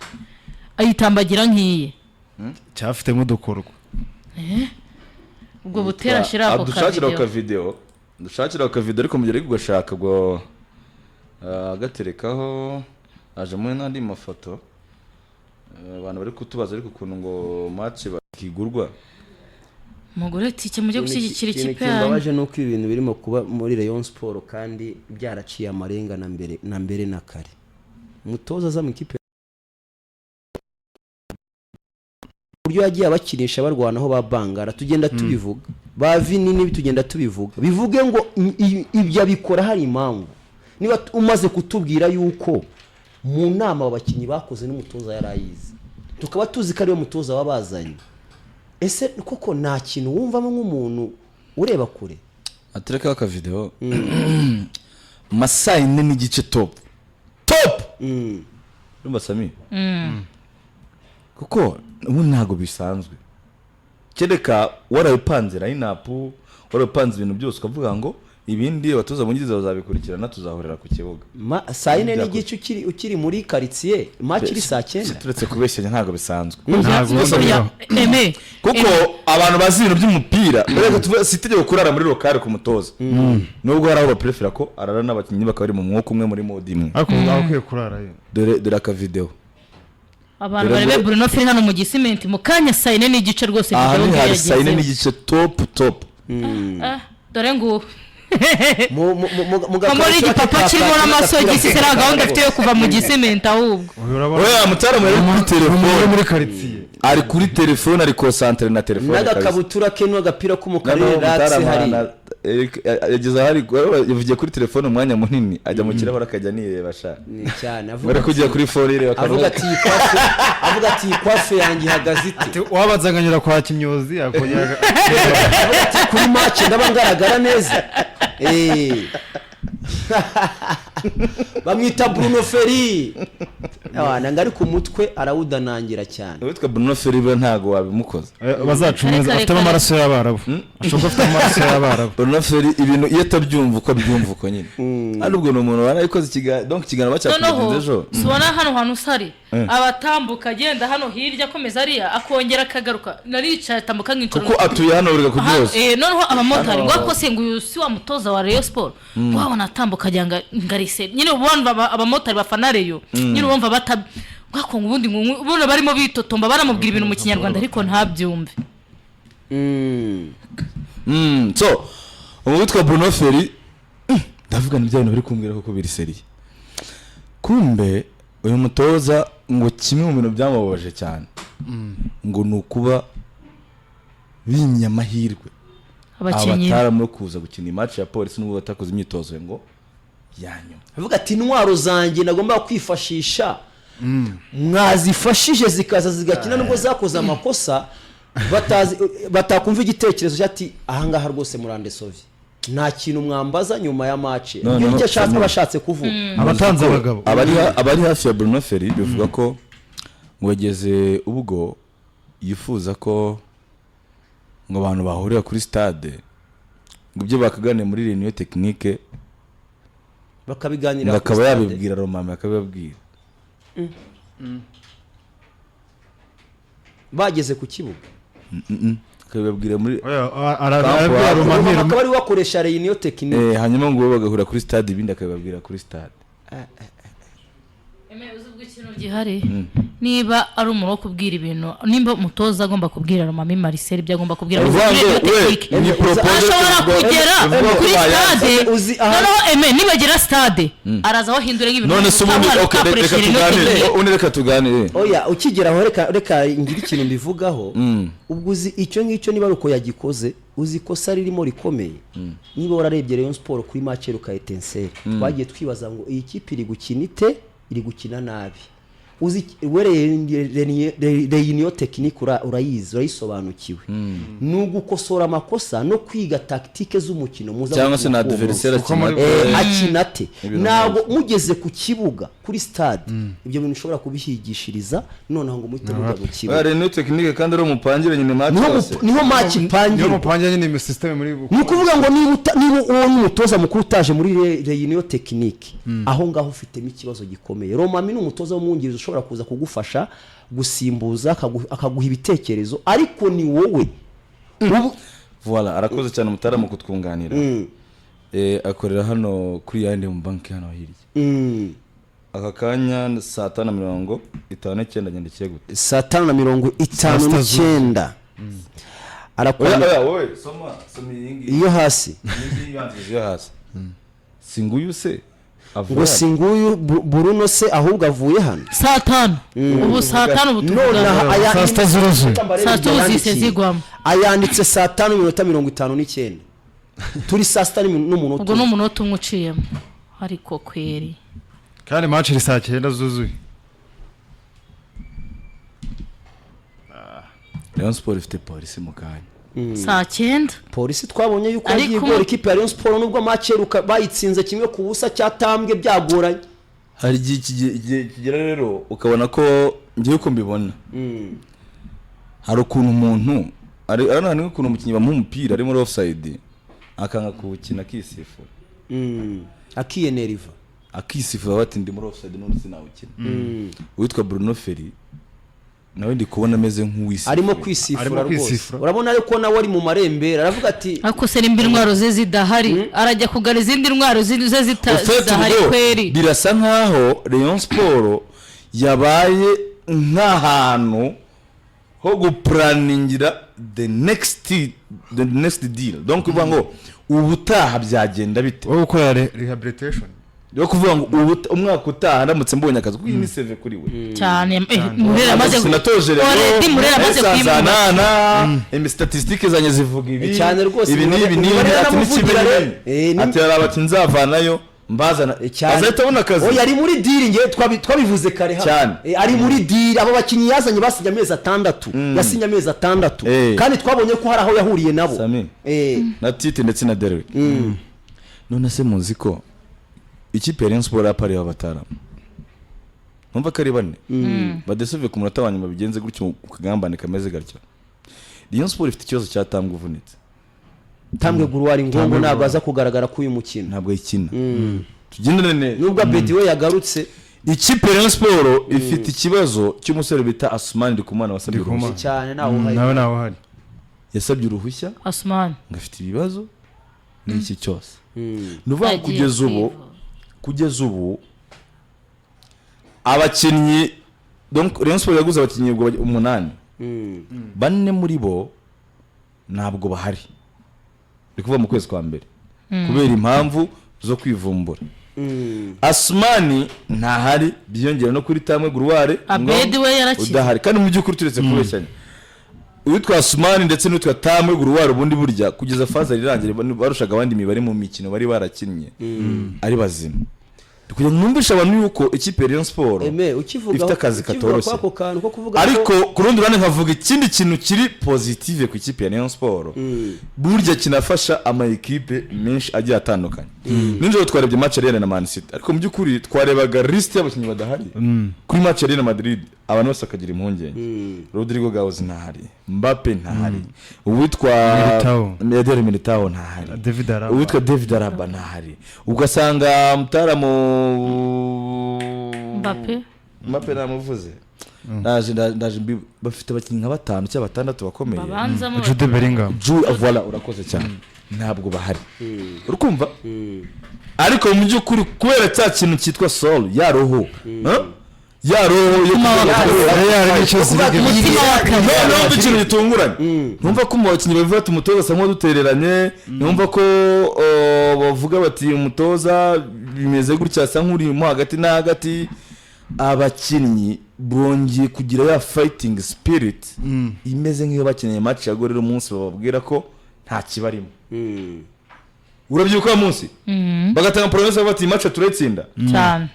ayitambagira nk'iye cyafitemo udukorwa ubwo butera shira ako dushakira ka video ariko mugere gugashaka ngo agaterekaho aje muri nandi mafoto abantu bari kutubaza ariko kuntu ngo match bakigurwa mugore tike mujye gushyigikira ikipe yanyu baje nuko ibintu birimo kuba muri Rayon Sport kandi byaraciye amarenga na mbere na kare mutoza za mu ikipe buryo yagiye abakinisha barwanaho babangara tugenda tubivuga ba vinini bitugenda tubivuga bivuge ngo ibyo abikora hari impamvu niba umaze kutubwira yuko mu nama abakinyi bakoze n'umutoza yarayize tukaba tuzi ko ari we mutoza wabazanye ese koko nta kintu wumvamo nk'umuntu ureba kure atereka aka video masayi n'igice top rumba Sami kuko ubu ntago bisanzwe kereka warabipanze line-up warabipanze ibintu byose ukavuga ngo ibindi abatoza bungiza bazabikurikirana tuzahorera ku kibuga saa 4 n'igice ukiri muri quartier match iri saa 9 turetse kubeshyanya ntago bisanzwe kuko abantu bazi ibintu by'umupira reka tuvuga sitegeko kurara muri lokale ku mutoza nubwo hari abo prefera ko arara n'abakinnyi bakaba bari mu mwuka umwe muri mode imwe akwiye kurara dore aka video abantu barebe Bruno Feri hano mu gisimenti mu kanya saa 4 n'igice rwose video yagize saa 4 n'igice top dore ngo muri igipapa kirimo n'amasogisi sera gahunda afite yo kuva mu gisimenti ahubwo oya mutaramu yari kuri telefone muri quartier ari kuri telefone ari concentre na telefone n'agakabutura ke n'agapira k'umukara relax hari yageze hari yavugiye kuri telefone umwanya munini ajya mu kirahure akajya nireba sha ni cyane avuga kujya kuri phone ireba avuga ati kwafe yangi hagaze ite wabazanganyira kwa Kimyozi akongera kuri match ndaba ngaragara neza bamwita Bruno Feri abana ngari ku mutwe arawudanangira cyane witwa Bruno Feri be ntago wabimukoza bazacumeza afite amaraso y'abarabu ashobora afite amaraso y'abarabu Bruno Feri ibintu iyo tabyumva uko byumva uko nyine ari ubwo n'umuntu warayikoze ikiganiro bacyakugenze ejo subona hano hantu sari abatambuka agenda hano hirya akomeza ariya akongera akagaruka naricaye atambuka nk'inshuro kuko atuye hano buri gakubyose noneho abamotari ngo akose ngo uyu si wa mutoza wa Rayon Sport wabona atambuka ajyanga ngarise nyine ubona abamotari bafana Rayon nyine ubumva bako ubundi ubona barimo bitotomba baramubwira ibintu mu kinyarwanda ariko ntabyumve so witwa Bruno Feri ndavuga n'ibyo bintu biri kumbwira koko biri seriye kumbe uyu mutoza ngo kimwe mu bintu byamubabaje cyane ngo nukuba binyamahirwe abataramu kuza gukina match ya polisi n'ubwo batakoze imyitozo ngo yanyuma avuga ati intwaro zanjye nagomba kwifashisha mwazifashije zikaza zigakina nubwo zakoze amakosa batakumva igitekerezo cyati ahangaha rwose murande sovi nta kintu mwambaza nyuma ya match n'icyo cyatse bashatse kuvuga abatanze abagabo abari hafi ya Bruno Feri bivuga ko ngwegeze ubwo yifuza ko ngo abantu bahurira kuri stade ngo ibyo bakaganira muri reunion technique bakabiganira bakaba yabibwira Romame akabibabwira bageze ku kibuga akabibabwira muri arabwira Romame akaba ari wakoresha reunion technique hanyuma ngo bagahura kuri stade ibindi akabibabwira kuri stade gihari niba ari umuntu wo kubwira ibintu nimba umutoza agomba kubwira Romame Marcel ibyo agomba kubwira ashobora kugera kuri stade noneho nibagera stade araza aho hindura nk'ibintu none se ubundi reka tuganire oya ukigeraho reka ngira ikintu mbivugaho ubwo uzi icyo ngicyo niba ari uko yagikoze uzi ikosa ririmo rikomeye niba wararebye Rayon Sport kuri match Ruka Etincelle twagiye twibaza ngo iyi kipe iri gukina ite iri gukina nabi uzi reunion technique urayizi urayisobanukiwe ni ugukosora amakosa no kwiga tactique z'umukino muza cyangwa se na adversaire akinate ntabwo mugeze ku kibuga kuri stade ibyo bintu ushobora kubihigishiriza noneho ngo muhite mujya mu kibuga reunion technique kandi ari umupangire nyine match niho match ipangire niho mupangire nyine system muri ni ukuvuga ngo niba uwo n'umutoza mukuru utaje muri reunion technique aho ngaho ufitemo ikibazo gikomeye. Romami ni umutoza w'umwungirizi ushobora kuza kugufasha gusimbuza akaguha ibitekerezo ariko ni wowe voilà arakoze cyane umutaramu kutwunganira akorera hano kuri yandi mu banki hano hirya aka kanya saa 5:59 nyandikiye gute saa 5:59 arakorera wowe soma iyo hasi iyo hasi singuyu se ngo singuyu Bruno se ahubwo avuye hano saa 5 ubu saa 5 ubu saa 6 zise zigwamo ayanditse saa 5:59 turi saa 6 n'umunota ubwo n'umunota umwe uciyemo ariko kweri kandi match iri saa 9 zuzuye. Rayon Sport ifite polisi mu kanya saa 9 polisi twabonye yuko agiye gora ikipe ya Rayon Sport nubwo match eruka bayitsinze kimwe ku busa cyatambwe byagoranye. Hari igihe kigera rero ukabona ko ngiye uko mbibona hari ukuntu umuntu ari ukuntu umukinnyi bamuha umupira ari muri offside akanga kuwukina akisifura akiyeneriva akisifura bati ndi muri offside none sinawukina witwa Bruno Ferri nawe ndi kubona ameze nk'uwisi arimo kwisifura rwose urabona ariko nawe ari mu marembera aravuga ati akosera imbere intwaro ze zidahari arajya kugara izindi ntwaro ze zitahari kweri birasa nkaho Rayon Sport yabaye nk'ahantu ho guplaningira the next deal donc uvuga ngo ubutaha byagenda bite wowe ukora rehabilitation yo kuvuga ngo umwaka utaha ndamutse mbonye akazi kuko ni save kuri we cyane murera amaze sinatoje rero already murera amaze kwimana statistique zanye zivuga ibi cyane rwose ibi ati n'ikibiri ati arabati nzavanayo mbazana azatabona akazi oya ari muri deal nge twabivuze kare hano ari muri deal abo bakinyi yazanye basinye amezi 6 yasinye amezi 6 kandi twabonye ko hari aho yahuriye nabo na Tite ndetse na Derwe none se muzi ko ikipe ya Rayon Sport yapari abataramu numva kari bane badesove ku munota wanyuma bigenze gutyo ukagambane kameze gatyo. Rayon Sport ifite ikibazo cyatambwe uvunitse tambwe guruwari ngongo ntabwo aza kugaragara ku uyu mukino ntabwo yikina tugendane nubwo Bedi we yagarutse ikipe ya Rayon Sport ifite ikibazo cy'umusore bita Asmani Ndikumana wasabye uruhushya cyane nawe hari yasabye uruhushya Asmani ngafite ibibazo n'iki cyose nuvuga kugeza ubu abakinnyi donc Rayon Sport yaguze abakinnyi 8 bane muri bo ntabwo bahari bikuva mu kwezi kwa mbere kubera impamvu zo kwivumbura. Asmani ntahari byongera no kuri tamwe guruware Abedi we yarakize udahari kandi mu by'ukuri turetse kubeshyanya uwitwa Asmani ndetse n'uwitwa tamwe guruware ubundi burya kugeza faza rirangire barushaga abandi mibare mu mikino bari barakinnye ari bazima kugira ngo numvishe abantu yuko ikipe ya Rayon Sport ifite akazi katoroshye ariko ku rundi ruhande nkavuga ikindi kintu kiri positive ku ikipe ya Rayon Sport burya kinafasha ama equipe menshi agiye atandukanye. Ninjoro twarebye match Real na Man City ariko mu by'ukuri twarebaga list y'abakinnyi badahari kuri match Real na Madrid abantu bose akagira impungenge Rodrigo Gaos ntahari Mbappe ntahari uwitwa Eder Militao ntahari uwitwa David Alaba ntahari ugasanga mutaramu Mbappe namuvuze ndaje bafite abakinnyi nka 5 cyangwa 6 bakomeye Jude Bellingham voilà urakoze cyane ntabwo bahari urukumva ariko mu by'ukuri kubera cya kintu cyitwa soul ya roho yo no ikintu gitunguranye numva ko mu bakinnyi bavuga ati umutoza asa nk'udutereranye numva ko bavuga bati umutoza bimeze gutya asa nk'urimo hagati na hagati abakinnyi bongeye kugira ya fighting spirit imeze nk'iyo bakeneye match ya gorero umunsi bababwira ko nta kibarimo urabyuka uyu munsi bagatanga promesa bati match turetsinda cyane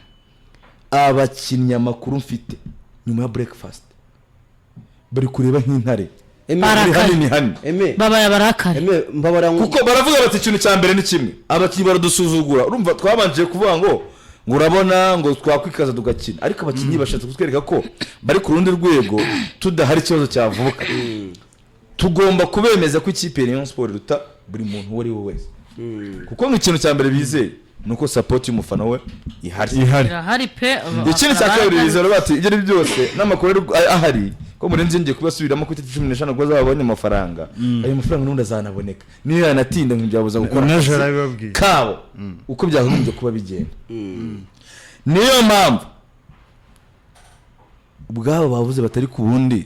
abakinnyi amakuru mfite nyuma ya breakfast bari kureba nk'intare babaye barakare kuko baravuga bati ikintu cya mbere ni kimwe abakinnyi baradusuzugura urumva twabanje kuvuga ngo urabona ngo twakwikaza tugakina ariko abakinnyi bashatse kutwereka ko bari ku rundi rwego tudahari ikibazo cyavuka tugomba kubemeza ko ikipe ya Rayon Sport ruta buri muntu uwo ari we wese kuko nk'ikintu cya mbere bizeye nuko support y'umufana we ihari pe ikindi cya kabiri bizera bati ibyo byose n'amakuru ahari ko murenze ngiye kubasubiramo ku 15 ngo bazabonye amafaranga ayo mafaranga n'undi azanaboneka niyo yanatinda nk'ibyabuza gukora kabo uko byagombye kuba bigenda niyo mpamvu ubwabo bavuze batari ku bundi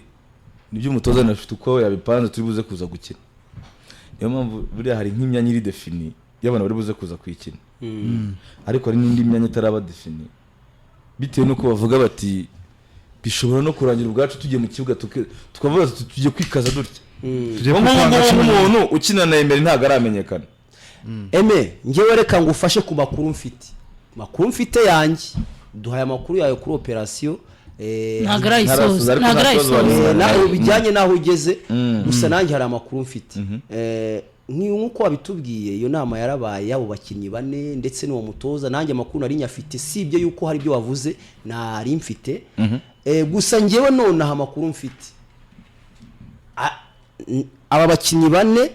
nibyo umutoza nafite uko yabipanze turi buze kuza gukina niyo mpamvu buriya hari nk'imyanya iri defini y'abantu bari buze kuza kwikina ariko hari n'indi myanya itaraba defini bitewe nuko bavuga bati bishobora no kurangira ubwacu tugiye mu kibuga tukavuga tugiye kwikaza dutya umuntu ukina na Emery ntago aramenyekana ngewe reka ngufashe ku makuru mfite yanjye duhaye amakuru yayo kuri operation nagarayisoza naho bijyanye naho ugeze gusa nanjye hari amakuru mfite nk'uko wabitubwiye iyo nama yarabaye yabo bakinnyi bane ndetse n'uwo mutoza nanjye amakuru nari nyafite sibye yuko hari ibyo wavuze nari mfite gusa ngewe nonaha amakuru mfite aba bakinnyi bane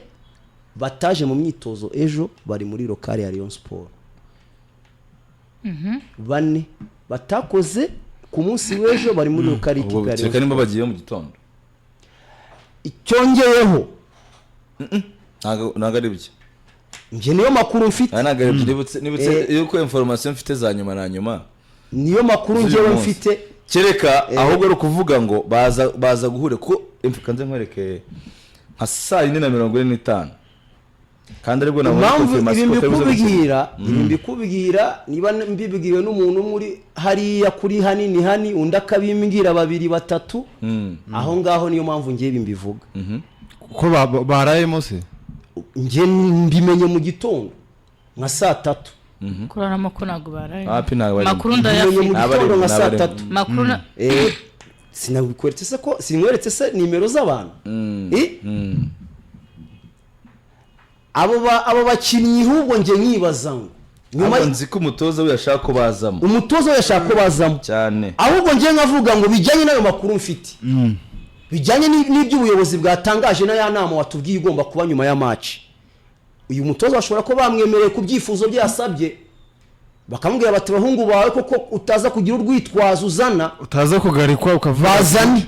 bataje mu myitozo ejo bari muri lokale ya Rayon Sport bane batakoze ku munsi w'ejo bari muri lokale y'ikipe ya Rayon Sport bagiye mu gitondo icyongeyeho ntago ari byo nje niyo makuru mfite nibutse yuko information mfite za nyuma na nyuma niyo makuru ngewe mfite kereka ahubwo ari kuvuga ngo baza guhure ko imfukanze nkwereke nka 4:45 kandi aribwo nabonye mbikubwira niba mbibwiwe n'umuntu muri hariya kuri hanini undi akabimbwira babiri batatu aho ngaho niyo mpamvu ngiye bimbivuga kuko barayemo se nje mbimenye mu gitondo nka 3:00 kurana amakuru ntago baraye makuru ndayafite mu gitondo nka 3:00 makuru sinabikweretse se ko sinkweretse se nimero z'abantu abo bakinnyi hubwo nje nkibaza ngo nyuma nzi ko umutoza we yashaka ko bazamo cyane ahubwo nje nkavuga ngo bijyanye nayo makuru mfite bijyanye n'iby'ubuyobozi bwatangaje na ya nama watubwiye igomba kuba nyuma ya match uyu mutoza bashobora ko bamwemereye ku byifuzo byasabye bakamubwira bati bahungu bawe koko utaza kugira urwitwazo uzana utaza kugarikwa ukavuga bazani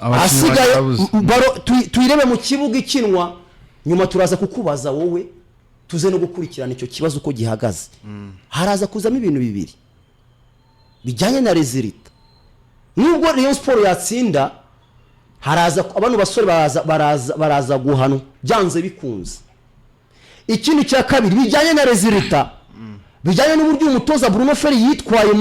asigaye tuyirebe mu kibuga ikinwa nyuma turaza kukubaza wowe tuze no gukurikirana icyo kibazo uko gihagaze haraza kuzamo ibintu bibiri bijyanye na result nubwo Rayon Sport yatsinda haraza abantu basore baraza guhanwa byanze bikunze ikindi cya kabiri bijyanye na result bijyanye n'uburyo umutoza Bruno Ferri yitwaye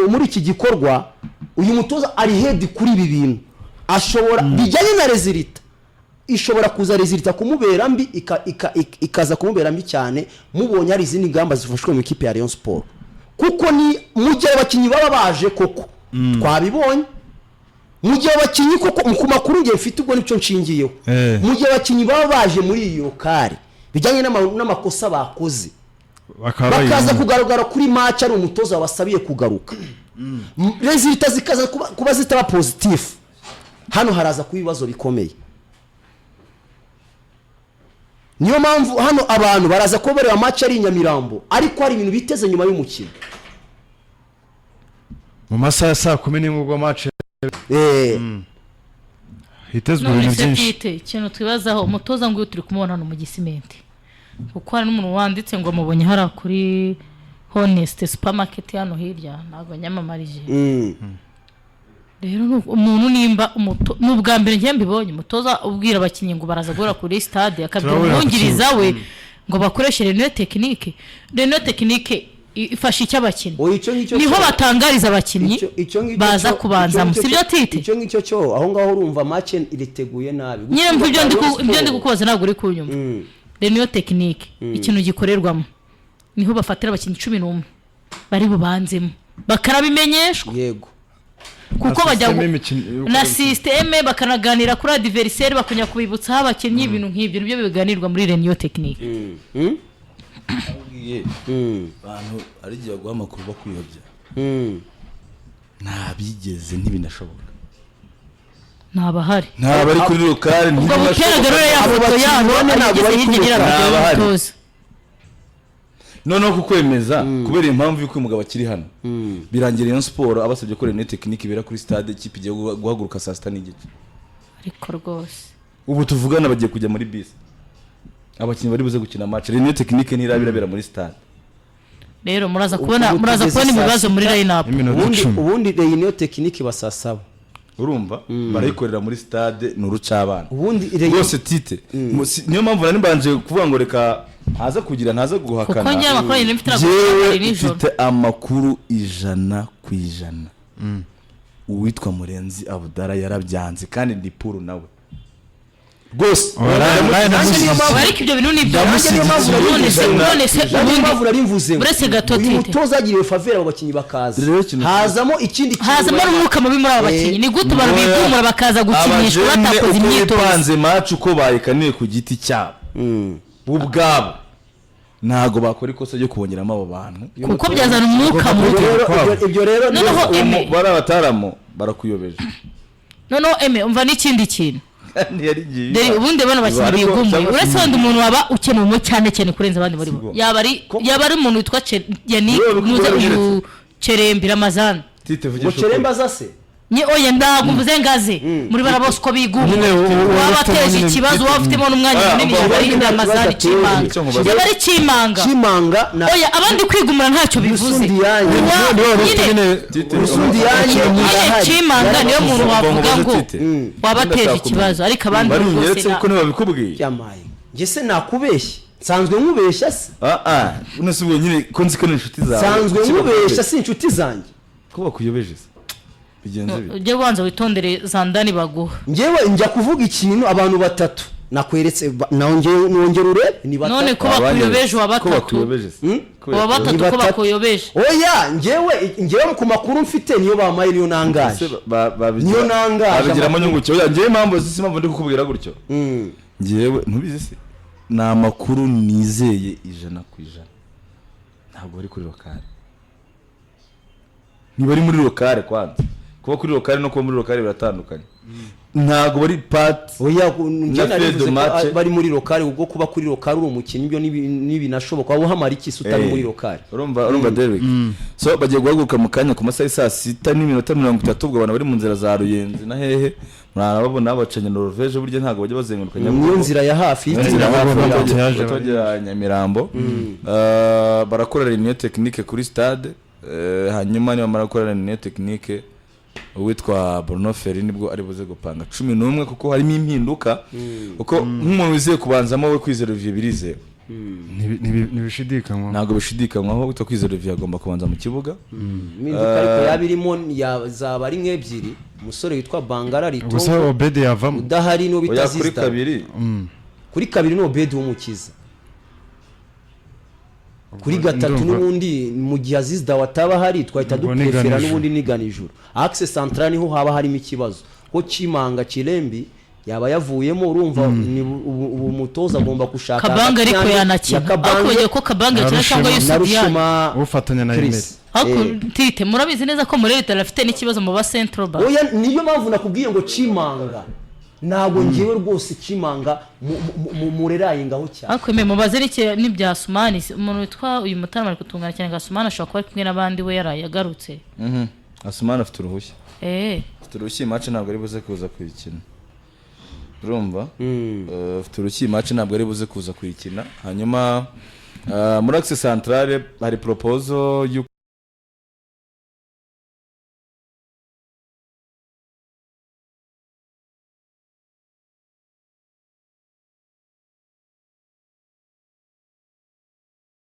muri iki gikorwa uyu mutoza ari head kuri ibi bintu ashobora bijyanye na result ishobora kuza result kumubera mbi ikaza kumubera mbi cyane mubonye hari izindi ngamba zifashwe mu ikipe ya Rayon Sport kuko ni mujye abakinnyi baba baje koko twabibonye mujye abakinnyi koko mu makuru ngiye mfite ubwo nicyo nshingiyeho mujye abakinnyi baba baje muri iyo kare bijyanye n'amakosa bakoze bakaza kugaragara kuri match ari umutoza wabasabiye kugaruka result zikaza kuba zitaba positive hano haraza ku bibazo bikomeye niyo mpamvu hano abantu baraza kuberera match ari Nyamirambo ariko hari ibintu biteze nyuma y'umukino mu masaha ya 10:00 ubwo match hitezwe ibintu byinshi ikintu twibazaho umutoza ngo turi kumubona no mu gisimenti kuko hari n'umuntu wanditse ngo mubonye hari kuri Honest supermarket hano hirya ntago nyamamarije rero umuntu nimba n'ubwa mbere ngiye mbibonye umutoza ubwira abakinnyi ngo baraza guhora kuri stade akabyongiriza we ngo bakoreshe reno technique ifasha icy'abakinnyi niho batangariza abakinnyi baza kubanzamo sibyo tite icyo ngicyo cyo aho ngaho urumva match iriteguye nabi nyine mvubyo ndi kukoza ntabwo uri kunyuma reno technique ikintu gikorerwamo niho bafatira abakinnyi 11 bari bubanzemo bakarabimenyeshwa yego kuko bajya na systeme bakanaganira kuri adversaire bakunya kubibutsa abakinnyi ibintu nk'ibyo nibyo biganirwa muri Renio Technique abantu ari giye guha amakuru bakuyobya ntabigeze ntibinashoboka ntabahari ntabari kuri lokale ubwo bukeragaro yafoto yabo ntabwo bari kubitoza noneho kukwemeza kubera impamvu yuko umugabo akiri hano birangira Rayon Sport abasabye ko Renio Technique ibera kuri stade ikipe igiye guhaguruka saa 6 n'igice ariko rwose ubu tuvugana bagiye kujya muri bus abakinnyi bari buze gukina match Renio Technique ntirabirabera muri stade rero muraza kubona ibibazo muri line up ubundi Renio Technique basasaba urumva barayikorera muri stade n'urucabana ubundi rwose tite niyo mpamvu nari mbanje kuvuga ngo reka haza kugira ntaza guhakana kuko njye amakuru yine mfite amakuru nijoro mfite amakuru 100%. Uwitwa Murenzi Abudara yarabyanze kandi ndi puru nawe rwose ariko ibyo bintu ni byo mpamvu nari mvuze buretse gato uyu mutoza agiriwe faveur abo bakinnyi bakaza hazamo ikindi hazamo umwuka mubi muri aba bakinnyi ni gute barabigumura bakaza gukinishwa batakoze imyitozo banze match uko bayikaniye ku giti cyabo ubwabo ntago bakora ikosa ryo kubongeramo abo bantu kuko byazana umwuka mubi ibyo rero noneho bari abataramo barakuyobeje noneho umva n'ikindi kintu deri ubundi bano bakinnyi bigumuye uretse wandi umuntu waba ukeneye cyane kurenza abandi bari yaba ari umuntu witwa Yannick muze Cherembira Ramazan Cheremba zase ni oya ndaguvuze ngaze muri bara bose ko bigumuye wabateje ikibazo wafitemo n'umwanya munini yabari Ramazan Chimanga oya abandi kwigumura ntacyo bivuze Chimanga niyo muntu wavuga ngo wabateje ikibazo ariko abandi bose ko ntibabikubwiye yamaye nge se nakubeshye sanzwe nkubeshya se unasubiye nyine ko nzi ko n'inshuti zawe sanzwe nkubeshya si inshuti zanjye ko bakuyobeje se bigenze bite ujye wanza witondere zandani baguha ngewe njya kuvuga ikintu abantu batatu nakweretse nongera urebe ni batatu none ko bakuyobeje wa batatu wa batatu ko bakuyobeje oya ngewe ku makuru mfite niyo bamaye niyo nangaje niyo nangaje abigiramo nyunguke oya ngewe impamvu zisi impamvu ndi kukubwira gutyo ngewe ntubizi se ni amakuru nizeye 100%. Ntabwo bari kuri lokale ntibari muri lokale kwanza kuba kuri lokale no kuba muri lokale biratandukanye ntago bari part oya njye bari muri lokale ubwo kuba kuri lokale uri umukinnyi byo nibinashoboka waba uhamara iki sutari muri lokale urumva Derek so bagiye guhaguruka mu kanya ku masaha 6:30 ubwo abantu bari mu nzira za Ruyenzi na hehe murababona abacanye Norvege buryo ntago bajye bazengurukanya mu nzira ya hafi y'inzira ya Nyamirambo barakorera Renio Technique kuri stade hanyuma niba marakorera Renio Technique uwitwa Bruno Ferri nibwo ari buze gupanga 11 kuko harimo impinduka uko nk'umuntu wizeye kubanzamo we kwizera Olivier birize ntibishidikanywa ntago bishidikanywaho witwa kwizera Olivier agomba kubanza mu kibuga impinduka ariko yabirimo zaba ari nk'ebyiri umusore witwa Bangara Rito gusa Obede yavamo udahari no bitazista kuri kabiri no Obede w'umukiza kuri gatatu n'ubundi mu gihe Azizda wataba hari twahita duprefera n'ubundi nigana ijuru axe central niho haba harimo ikibazo ko Chimanga Chirembi yaba yavuyemo urumva ubu mutoza agomba gushaka Kabanga ariko yanakina akoye ko Kabanga cyane cyangwa Yusudian ufatanya na Emery ako tite murabizi neza ko muri leta rafite n'ikibazo mu ba central back oya niyo mpamvu nakubwiye ngo Chimanga ntago ngiwe rwose Chimanga mureraye ngaho cyane akweme mubaze n'ibya Asumani umuntu witwa uyu mutarama ari kutungana cyane Asumani ashobora kuba ari kumwe n'abandi we yarayagarutse Asumani afite uruhushya afite uruhushya match ntabwo ari buze kuza kuyikina urumva afite uruhushya match ntabwo ari buze kuza kuyikina hanyuma muri axe centrale hari proposal